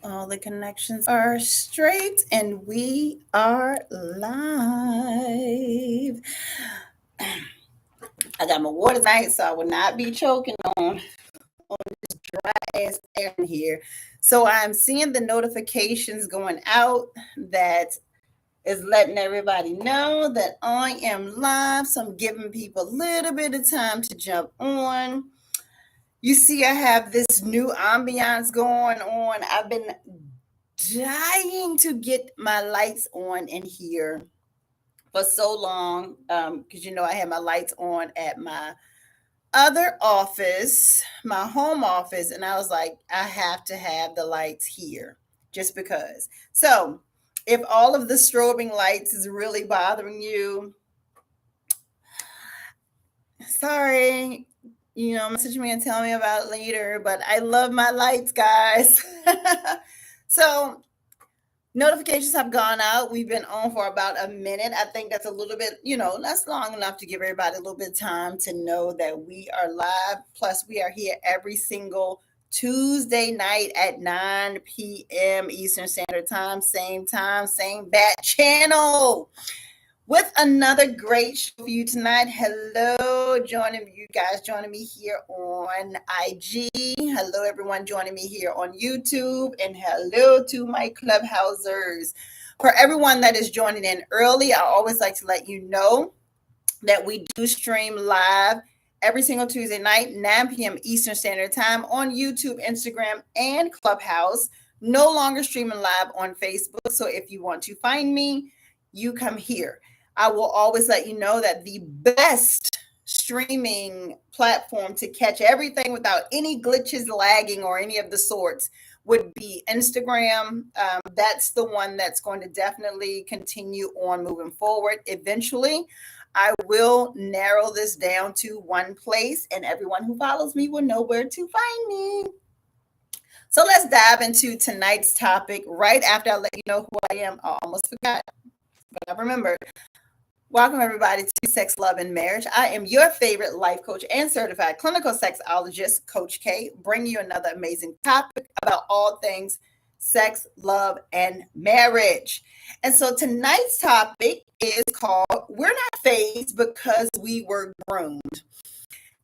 All the connections are straight and we are live. I got my water tonight, so I will not be choking on this dry ass air in here. So I'm seeing the notifications going out that is letting everybody know that I am live. So I'm giving people a little bit of time to jump on. You see, I have this new ambiance going on. I've been dying to get my lights on in here for so long because I had my lights on at my other office, my home office, and I was like, I have to have the lights here just because. So, if all of the strobing lights is really bothering you, sorry, message me and tell me about it later, but I love my lights, guys. So, notifications have gone out. We've been on for about a minute. I think that's a little bit, that's long enough to give everybody a little bit of time to know that we are live. Plus, we are here every single Tuesday night at 9 p.m. Eastern Standard Time, same bat channel with another great show for you tonight. Hello, joining you guys, joining me here on IG. Hello, everyone joining me here on YouTube, and hello to my clubhousers. For everyone that is joining in early, I always like to let you know that we do stream live every single Tuesday night, 9 p.m. Eastern Standard Time on YouTube, Instagram, and Clubhouse. No longer streaming live on Facebook. So if you want to find me, you come here. I will always let you know that the best streaming platform to catch everything without any glitches, lagging, or any of the sorts would be Instagram. That's the one that's going to definitely continue on moving forward. Eventually, I will narrow this down to one place, and everyone who follows me will know where to find me. So let's dive into tonight's topic right after I let you know who I am. I almost forgot, but I remembered. Welcome, everybody, to Sex, Love, and Marriage. I am your favorite life coach and certified clinical sexologist, Coach K, bringing you another amazing topic about all things sex, love, and marriage. And so tonight's topic is called We're Not Phased Because We Were Groomed.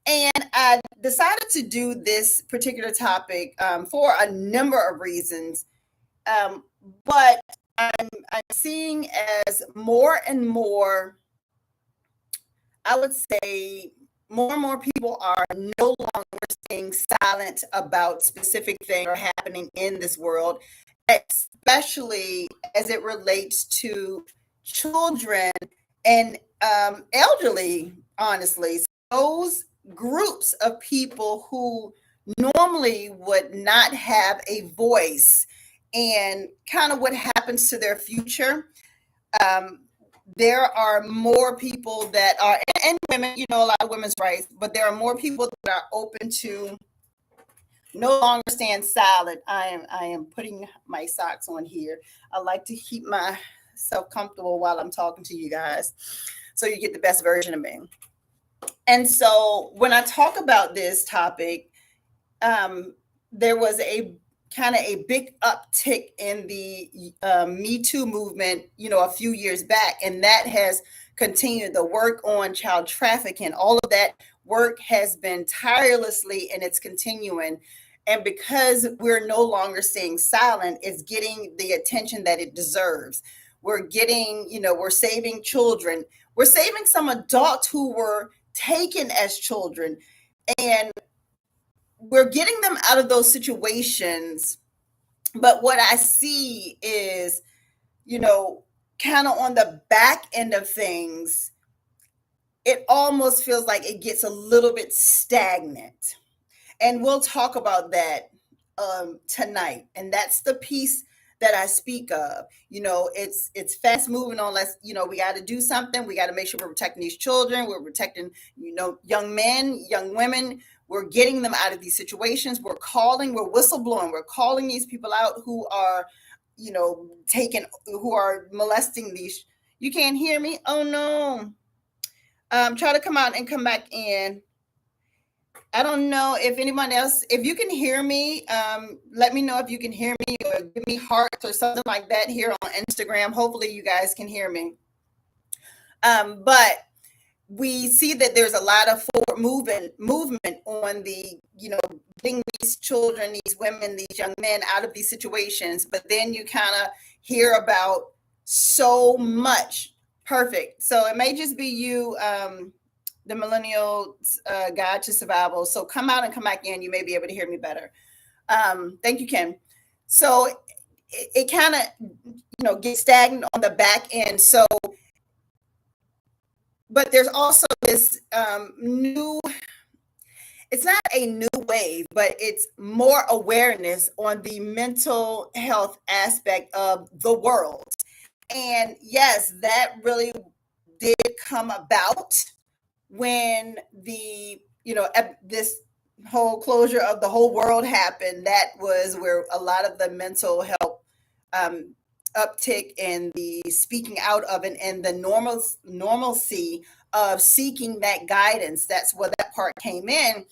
And I decided to do this particular topic for a number of reasons. But I'm seeing as more and more, I would say, more and more people are no longer staying silent about specific things that are happening in this world, especially as it relates to children and elderly, honestly. Those groups of people who normally would not have a voice and kind of what happens to their future. Um, there are more people that are, and women, a lot of women's rights, but there are more people that are open to no longer stand silent. I am putting my socks on here. I like to keep myself comfortable while I'm talking to you guys, so you get the best version of me. And so when I talk about this topic, there was a kind of a big uptick in the Me Too movement, a few years back, and that has continued. The work on child trafficking, all of that work has been tirelessly, and it's continuing. And because we're no longer staying silent, it's getting the attention that it deserves. We're getting, we're saving children. We're saving some adults who were taken as children, and we're getting them out of those situations. But what I see is, kind of on the back end of things, it almost feels like it gets a little bit stagnant. And we'll talk about that tonight. And that's the piece that I speak of. It's fast moving on. We got to do something. We got to make sure we're protecting these children. We're protecting, young men, young women. We're getting them out of these situations. We're whistleblowing. We're calling these people out who are, who are molesting these. You can't hear me? Oh, no. Try to come out and come back in. I don't know if anyone else, if you can hear me, let me know if you can hear me or give me hearts or something like that here on Instagram. Hopefully you guys can hear me. But we see that there's a lot of forward movement on the, getting these children, these women, these young men out of these situations. But then you kind of hear about so much. Perfect. So it may just be you, the millennial guide to survival. So come out and come back in. You may be able to hear me better. Thank you, Ken. So it kind of, gets stagnant on the back end. So, but there's also this new, it's not a new wave, but it's more awareness on the mental health aspect of the world. And yes, that really did come about when the, this whole closure of the whole world happened. That was where a lot of the mental health uptick and the speaking out of it and the normalcy of seeking that guidance. That's where that part came in.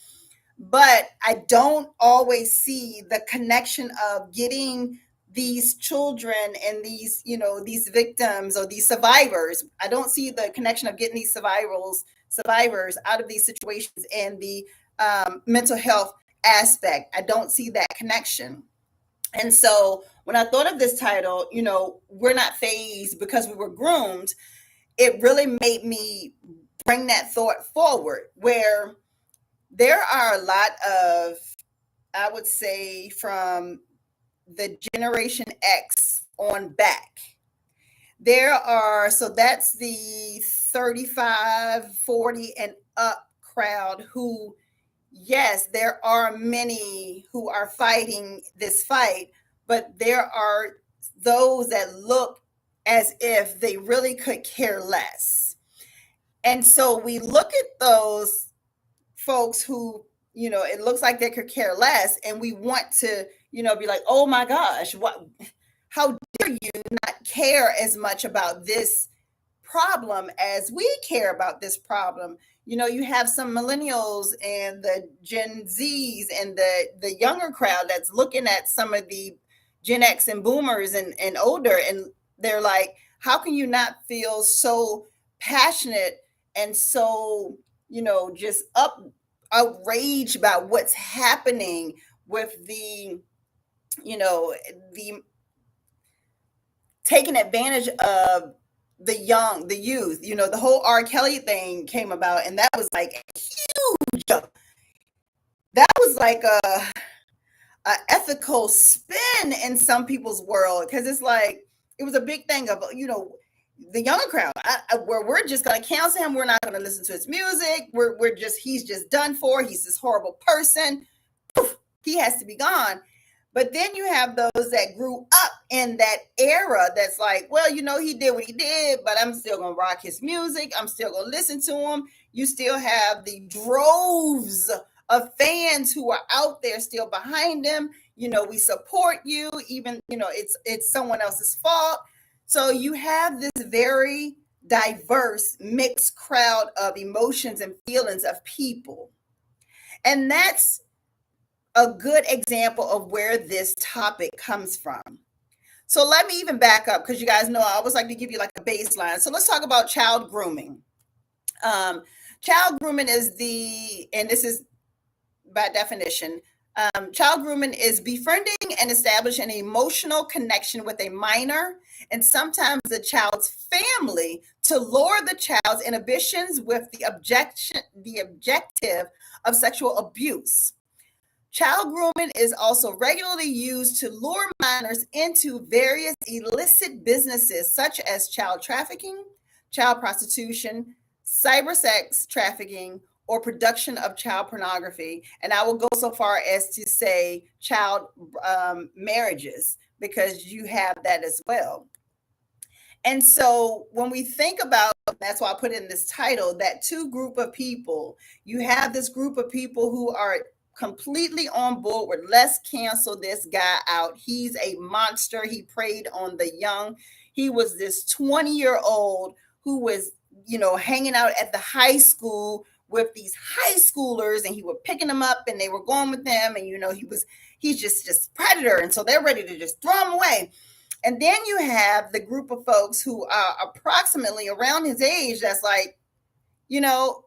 But I don't always see the connection of getting these children and these, these victims or these survivors. I don't see the connection of getting these survivors out of these situations and the mental health aspect. I don't see that connection. And so when I thought of this title, we're not phased because we were groomed, it really made me bring that thought forward, where there are a lot of, I would say, from the Generation X on back. There are, so that's the 35, 40 and up crowd who, yes, there are many who are fighting this fight, but there are those that look as if they really could care less. And so we look at those folks who, it looks like they could care less, and we want to, be like, oh my gosh, how dare you not care as much about this problem as we care about this problem. You have some millennials and the Gen Zs and the younger crowd that's looking at some of the Gen X and boomers and older, and they're like, how can you not feel so passionate and so, just outraged about what's happening with the taking advantage of the youth. The whole R. Kelly thing came about, and that was like huge. That was like a ethical spin in some people's world, because it's like it was a big thing of the younger crowd, where we're just going to cancel him. We're not going to listen to his music. He's just done for. He's this horrible person. Poof, he has to be gone. But then you have those that grew up in that era that's like, well, he did what he did, but I'm still going to rock his music. I'm still going to listen to him. You still have the droves of fans who are out there still behind him. We support you, even, it's someone else's fault. So you have this very diverse, mixed crowd of emotions and feelings of people. And that's a good example of where this topic comes from. So let me even back up, because you guys know I always like to give you like a baseline. So let's talk about child grooming. Child grooming is and this is by definition, child grooming is befriending and establishing an emotional connection with a minor and sometimes the child's family to lower the child's inhibitions with the objective of sexual abuse. Child grooming is also regularly used to lure minors into various illicit businesses such as child trafficking, child prostitution, cyber sex trafficking, or production of child pornography. And I will go so far as to say child marriages, because you have that as well. And so when we think about, that's why I put in this title, that two group of people, you have this group of people who are completely on board with, let's cancel this guy out. He's a monster. He preyed on the young. He was this 20-year-old who was, hanging out at the high school with these high schoolers, and he was picking them up and they were going with them, and he's just predator, and so they're ready to just throw him away. And then you have the group of folks who are approximately around his age that's like, you know,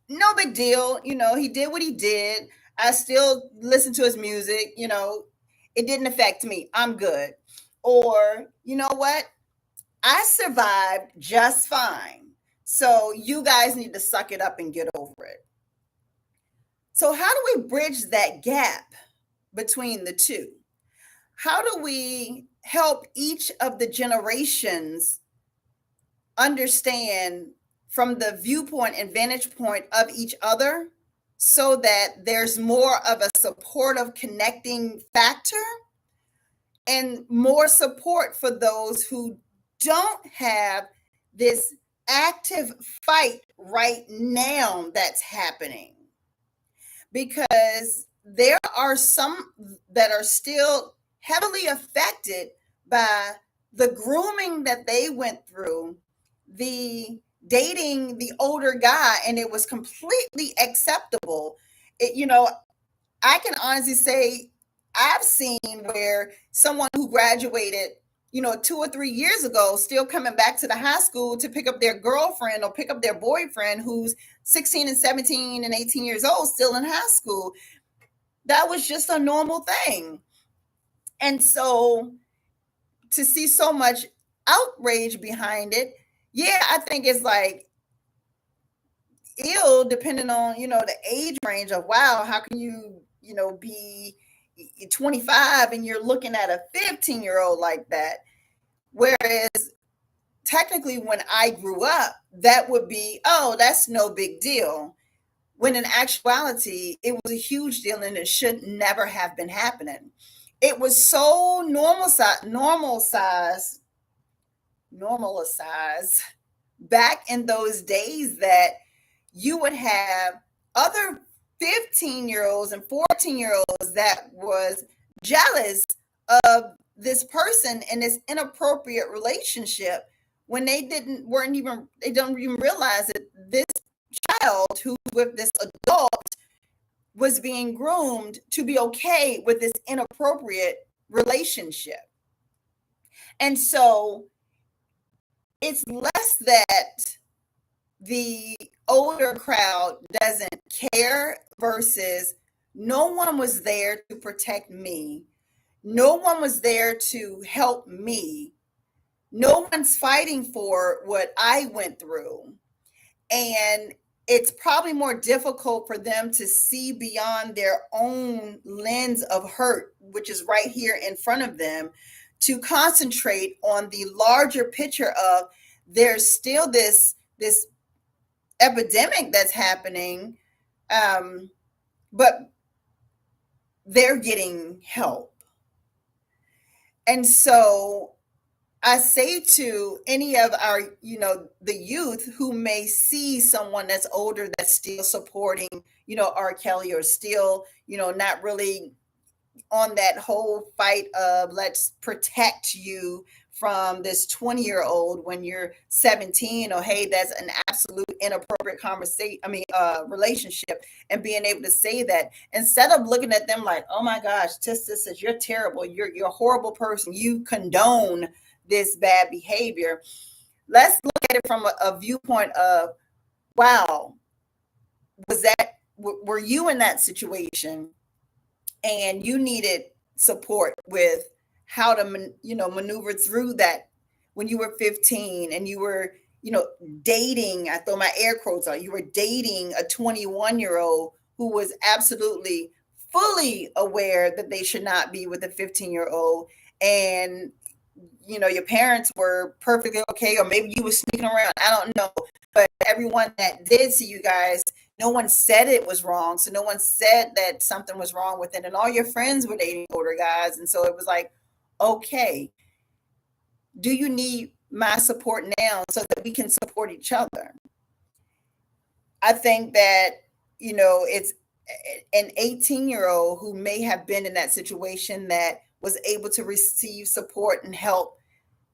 no big deal. He did what he did. I still listen to his music. It didn't affect me. I'm good. Or, you know what? I survived just fine. So you guys need to suck it up and get over it. So, how do we bridge that gap between the two? How do we help each of the generations understand from the viewpoint and vantage point of each other so that there's more of a supportive connecting factor and more support for those who don't have this active fight right now that's happening? Because there are some that are still heavily affected by the grooming that they went through, the dating the older guy, and it was completely acceptable. I can honestly say I've seen where someone who graduated, 2 or 3 years ago, still coming back to the high school to pick up their girlfriend or pick up their boyfriend who's 16 and 17 and 18 years old, still in high school. That was just a normal thing. And so to see so much outrage behind it, yeah, I think it's like ill, depending on, the age range of, wow, how can you, be 25 and you're looking at a 15-year-old like that? Whereas technically when I grew up, that would be, oh, that's no big deal. When in actuality, it was a huge deal and it should never have been happening. It was so normalized back in those days that you would have other 15-year-olds and 14-year-olds that was jealous of this person in this inappropriate relationship when they don't even realize that this child who's with this adult was being groomed to be okay with this inappropriate relationship. And so it's less that the older crowd doesn't care versus no one was there to protect me. No one was there to help me. No one's fighting for what I went through. And it's probably more difficult for them to see beyond their own lens of hurt, which is right here in front of them, to concentrate on the larger picture of there's still this epidemic that's happening, but they're getting help. And so I say to any of our, the youth who may see someone that's older that's still supporting, R. Kelly, or still, not really on that whole fight of let's protect you from this 20-year-old when you're 17, or hey, that's an absolute inappropriate relationship, and being able to say that instead of looking at them like, oh my gosh, this is, you're terrible, you're a horrible person, you condone this bad behavior. Let's look at it from a viewpoint of, wow, were you in that situation and you needed support with how to maneuver through that when you were 15 and you were dating, I throw my air quotes on, you were dating a 21-year-old who was absolutely fully aware that they should not be with a 15-year-old, and your parents were perfectly okay, or maybe you were sneaking around, I don't know, but everyone that did see you guys, no one said it was wrong, so no one said that something was wrong with it, and all your friends were dating older guys, and so it was like, okay, do you need my support now so that we can support each other? I think that it's an 18-year-old who may have been in that situation that was able to receive support and help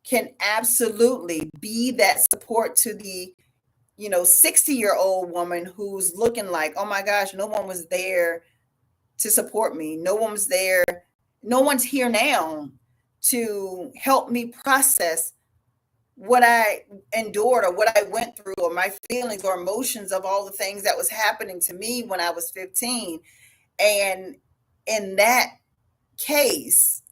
can absolutely be that support to the 60-year-old woman who's looking like, oh my gosh, no one was there to support me. No one was there. No one's here now to help me process what I endured or what I went through or my feelings or emotions of all the things that was happening to me when I was 15. And in that case,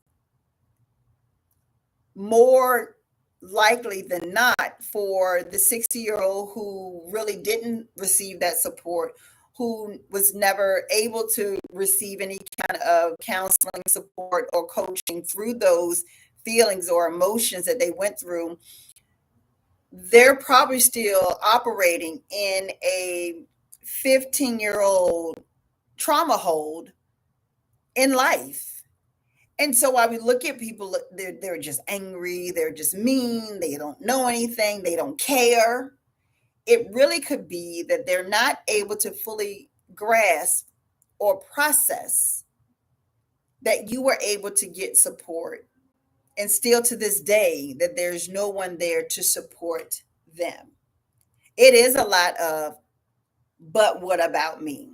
more likely than not, for the 60-year-old who really didn't receive that support, who was never able to receive any kind of counseling support or coaching through those feelings or emotions that they went through, they're probably still operating in a 15-year-old trauma hold in life. And so while we look at people, they're just angry, they're just mean, they don't know anything, they don't care. It really could be that they're not able to fully grasp or process that you were able to get support. And still to this day, that there's no one there to support them. It is a lot of, but what about me?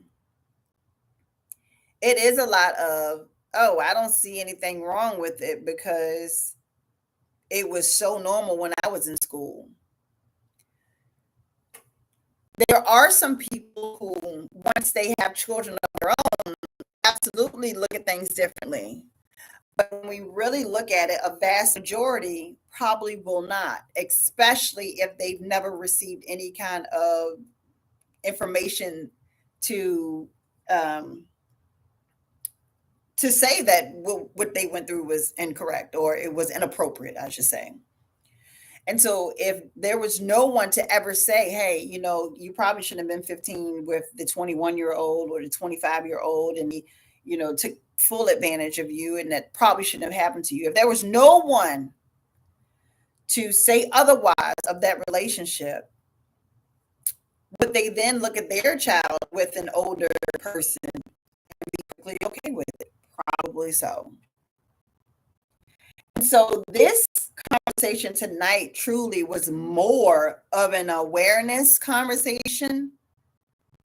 It is a lot of, oh, I don't see anything wrong with it because it was so normal when I was in school. There are some people who, once they have children of their own, absolutely look at things differently. But when we really look at it, a vast majority probably will not, especially if they've never received any kind of information to um, to say that what they went through was incorrect or it was inappropriate, I should say. And so if there was no one to ever say, hey, you probably shouldn't have been 15 with the 21-year-old or the 25-year-old, and he took full advantage of you, and that probably shouldn't have happened to you. If there was no one to say otherwise of that relationship, would they then look at their child with an older person and be perfectly okay with it? Probably so. And so this conversation tonight truly was more of an awareness conversation,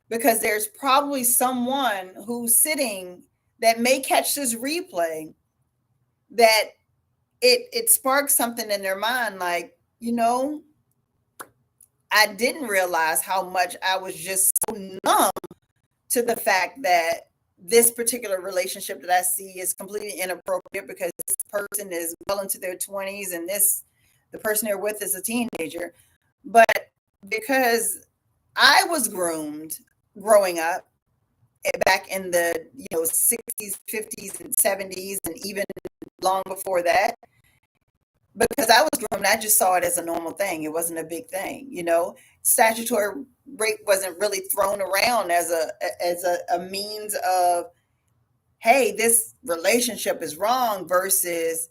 because there's probably someone who's sitting that may catch this replay, that it sparks something in their mind like, I didn't realize how much I was just so numb to the fact that this particular relationship that I see is completely inappropriate because this person is well into their 20s and the person they're with is a teenager. But because I was groomed growing up back in the 60s, 50s, and 70s, and even long before that, because I was groomed, I just saw it as a normal thing. It wasn't a big thing, Statutory rape wasn't really thrown around as a means of, hey, this relationship is wrong, versus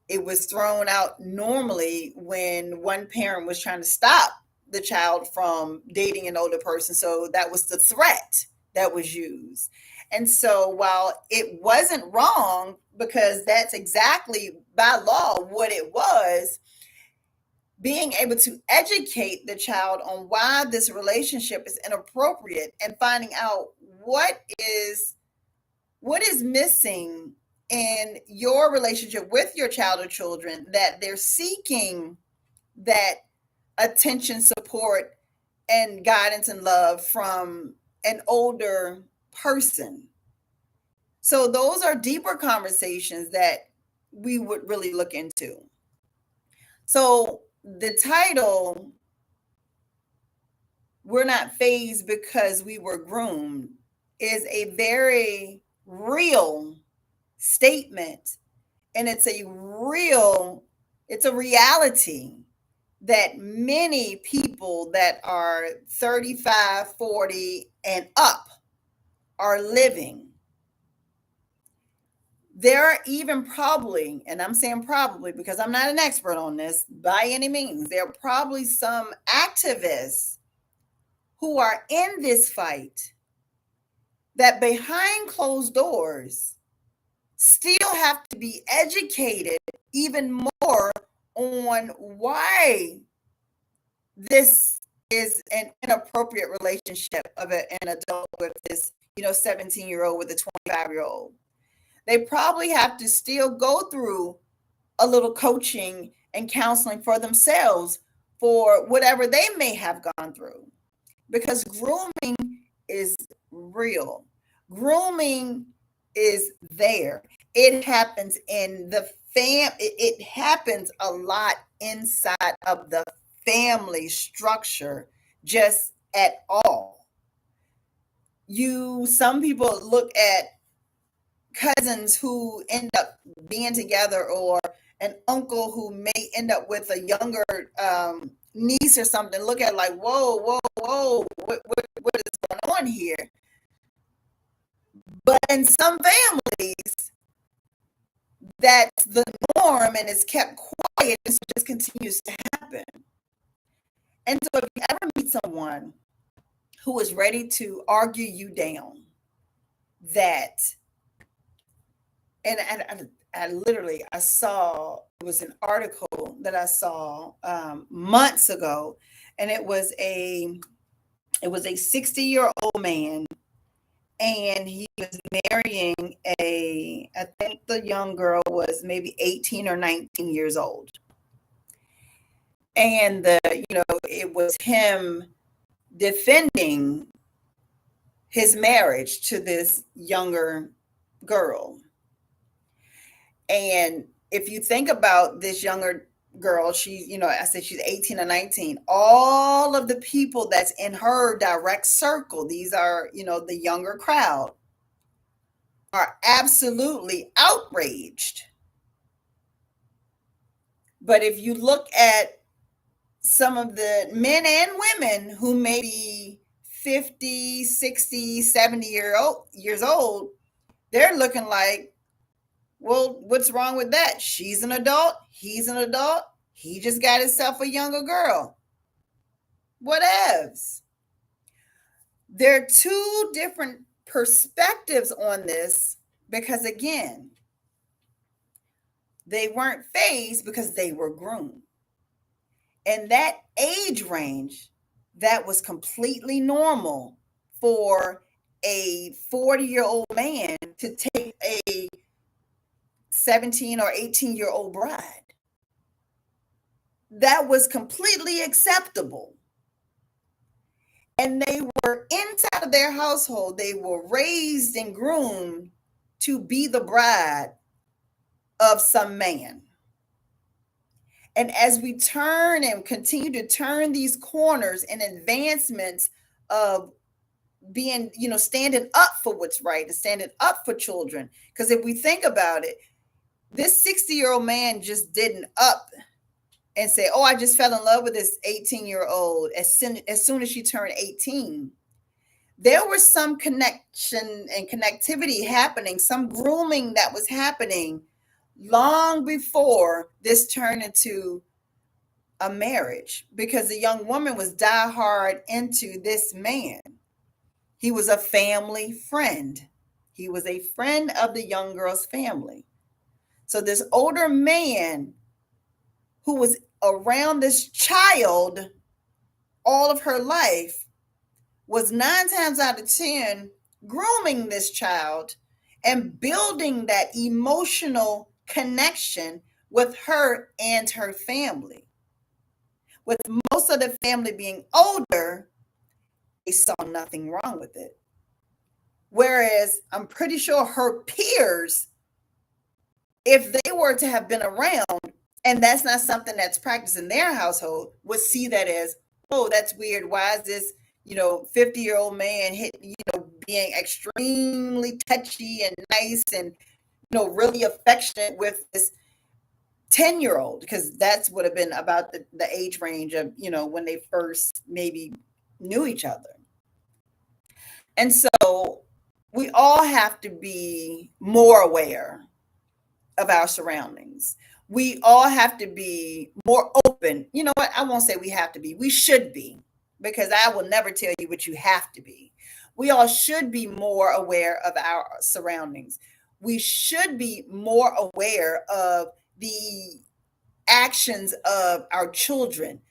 it was thrown out normally when one parent was trying to stop the child from dating an older person. So that was the threat that was used. And so while it wasn't wrong, because that's exactly by law what it was, being able to educate the child on why this relationship is inappropriate and finding out what is missing in your relationship with your child or children, that they're seeking that attention, support, and guidance and love from an older person. So those are deeper conversations that we would really look into. So the title, "We're Not Phased Because We Were Groomed," is a very real statement, and it's a reality that many people that are 35, 40, and up are living. There are even probably, and I'm saying probably because I'm not an expert on this by any means, there are probably some activists who are in this fight that behind closed doors still have to be educated even more on why this is an inappropriate relationship of an adult with this, 17-year-old with a 25-year-old. They probably have to still go through a little coaching and counseling for themselves for whatever they may have gone through, because grooming is real. Grooming is there. It happens in the it happens a lot inside of the family structure, just at all. Some people look at cousins who end up being together, or an uncle who may end up with a younger niece or something, look at like, whoa, whoa, whoa, what is going on here? But in some families, that's the norm and it's kept quiet, and so it just continues to happen. And so if you ever meet someone who is ready to argue you down, that, and I saw, it was an article that I saw months ago, and it was a 60-year-old man, and he was marrying I think the young girl was maybe 18 or 19 years old. And it was him defending his marriage to this younger girl. And if you think about this younger girl, she, I said she's 18 or 19. All of the people that's in her direct circle, these are, the younger crowd, are absolutely outraged. But if you look at some of the men and women who may be 50, 60, 70 years old, they're looking like, well, what's wrong with that? She's an adult. He's an adult. He just got himself a younger girl. Whatevs. There are two different perspectives on this, because, again, they weren't phased because they were groomed. And that age range, that was completely normal for a 40-year-old man to take a 17 or 18-year-old bride. That was completely acceptable. And they were inside of their household. They were raised and groomed to be the bride of some man. And as we turn and continue to turn these corners and advancements of being, standing up for what's right and standing up for children, because if we think about it, this 60-year-old man just didn't up and say, oh, I just fell in love with this 18-year-old as soon as she turned 18. There was some connection and connectivity happening, some grooming that was happening long before this turned into a marriage, because the young woman was diehard into this man. He was a family friend. He was a friend of the young girl's family. So this older man who was around this child all of her life was 9 times out of 10 grooming this child and building that emotional connection with her and her family. With most of the family being older, they saw nothing wrong with it. Whereas I'm pretty sure her peers, if they were to have been around, and that's not something that's practiced in their household, would see that as, oh, that's weird. Why is this, 50-year-old man being extremely touchy and nice and, really affectionate with this 10-year-old? Because that's would have been about the age range of, when they first maybe knew each other. And so we all have to be more aware of our surroundings. We all have to be more open. You know what? I won't say we have to be. We should be, because I will never tell you what you have to be. We all should be more aware of our surroundings. We should be more aware of the actions of our children.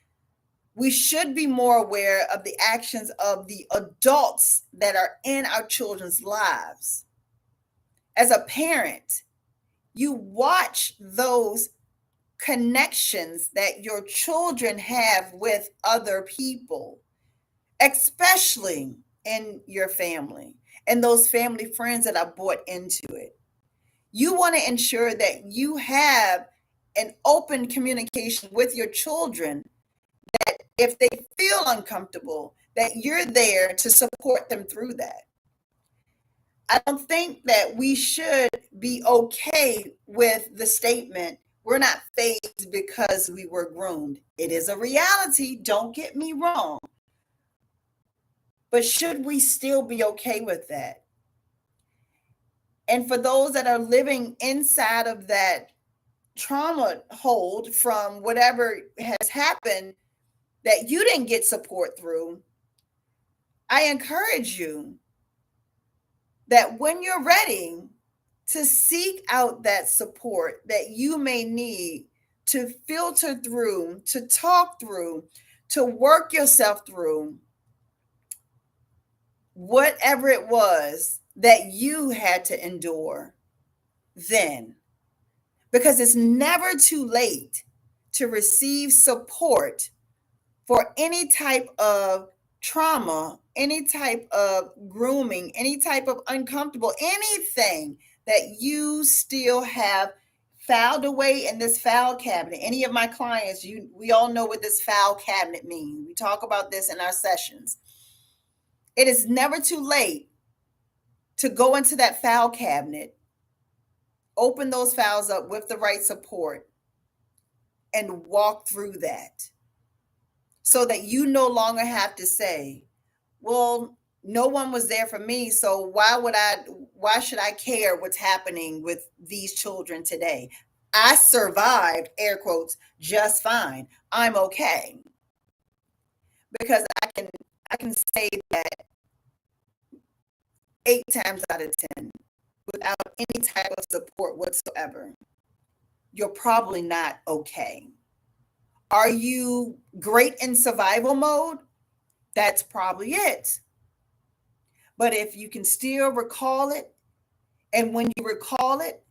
We should be more aware of the actions of the adults that are in our children's lives. As a parent, you watch those connections that your children have with other people, especially in your family and those family friends that are brought into it. You want to ensure that you have an open communication with your children, that if they feel uncomfortable, that you're there to support them through that. I don't think that we should be okay with the statement, we're not phased because we were groomed. It is a reality, don't get me wrong. But should we still be okay with that? And for those that are living inside of that trauma hold from whatever has happened that you didn't get support through, I encourage you that when you're ready to seek out that support that you may need to filter through, to talk through, to work yourself through whatever it was that you had to endure then. Because it's never too late to receive support for any type of trauma, any type of grooming, any type of uncomfortable, anything that you still have filed away in this file cabinet. Any of my clients, we all know what this file cabinet means. We talk about this in our sessions. It is never too late to go into that file cabinet, open those files up with the right support, and walk through that, so that you no longer have to say, well, no one was there for me, so why should I care what's happening with these children today? I survived, air quotes, just fine. I'm okay. Because I can say that 8 times out of 10 without any type of support whatsoever, you're probably not okay. Are you great in survival mode? That's probably it. But if you can still recall it, and when you recall it,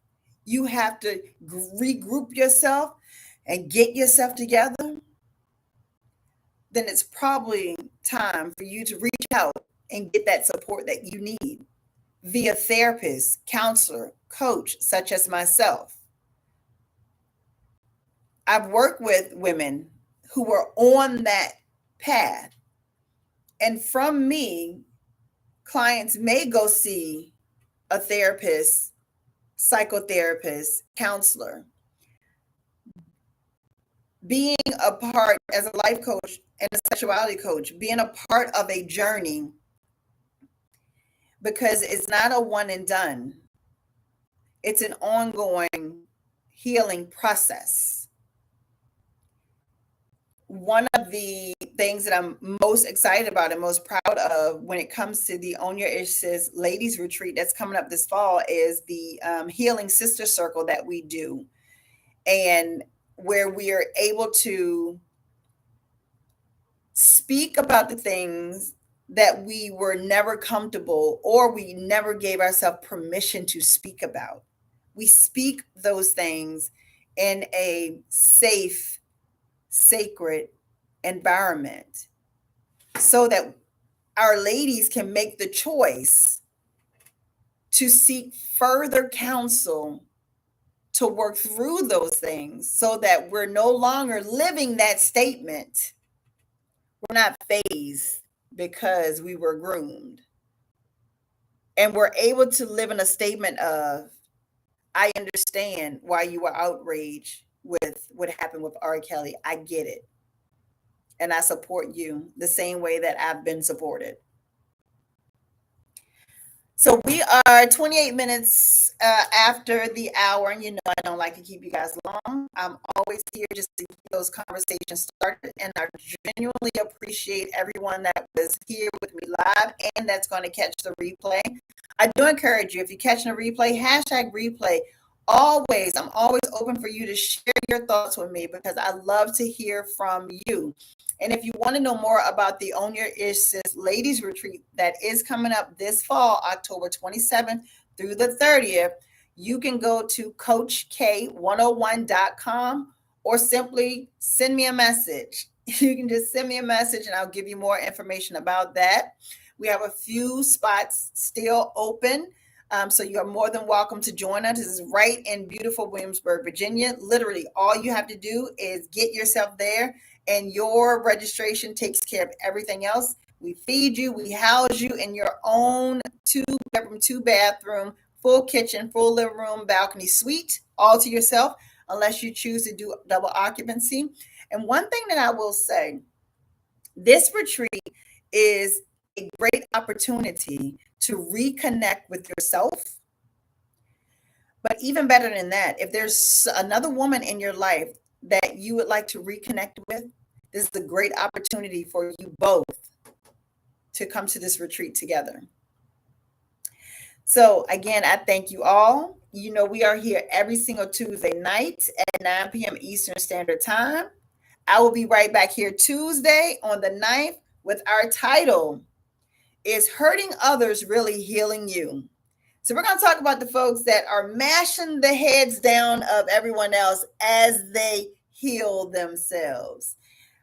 you have to regroup yourself and get yourself together, then it's probably time for you to reach out and get that support that you need via therapist, counselor, coach, such as myself. I've worked with women who were on that path. And from me, clients may go see a therapist, psychotherapist, counselor. Being a part as a life coach and a sexuality coach, being a part of a journey, because it's not a one and done. It's an ongoing healing process. One of the things that I'm most excited about and most proud of when it comes to the Own Your Issues Ladies Retreat that's coming up this fall is the Healing Sister Circle that we do, and where we are able to speak about the things that we were never comfortable or we never gave ourselves permission to speak about. We speak those things in a safe, sacred environment so that our ladies can make the choice to seek further counsel to work through those things, so that we're no longer living that statement, we're not phased because we were groomed. And we're able to live in a statement of, I understand why you were outraged with what happened with R. Kelly. I get it. And I support you the same way that I've been supported. So we are 28 minutes after the hour, and you know I don't like to keep you guys long. I'm always here just to keep those conversations started, and I genuinely appreciate everyone that was here with me live and that's going to catch the replay. I do encourage you, if you're catching a replay, hashtag replay I'm always open for you to share your thoughts with me because I love to hear from you. And if you want to know more about the Own Your Issues Ladies Retreat that is coming up this fall, October 27th through the 30th, you can go to coachk101.com or simply send me a message. You can just send me a message and I'll give you more information about that. We have a few spots still open. So you're more than welcome to join us. This is right in beautiful Williamsburg, Virginia. Literally, all you have to do is get yourself there, and your registration takes care of everything else. We feed you, we house you in your own 2-bedroom, 2-bathroom, full kitchen, full living room, balcony suite, all to yourself, unless you choose to do double occupancy. And one thing that I will say, this retreat is a great opportunity to reconnect with yourself. But even better than that, if there's another woman in your life that you would like to reconnect with, this is a great opportunity for you both to come to this retreat together. So again, I thank you all. You know, we are here every single Tuesday night at 9 p.m. Eastern Standard Time. I will be right back here Tuesday on the 9th with our title, Is Hurting Others Really Healing You? So we're going to talk about the folks that are mashing the heads down of everyone else as they heal themselves.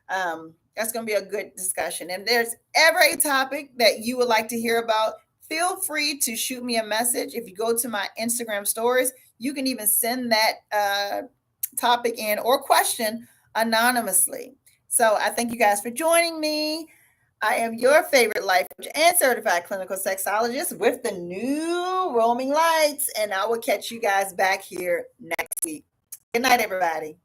That's going to be a good discussion. And if there's ever a topic that you would like to hear about, feel free to shoot me a message. If you go to my Instagram stories, you can even send that topic in or question anonymously. So I thank you guys for joining me. I am your favorite life coach and certified clinical sexologist with the new roaming lights, and I will catch you guys back here next week. Good night, everybody.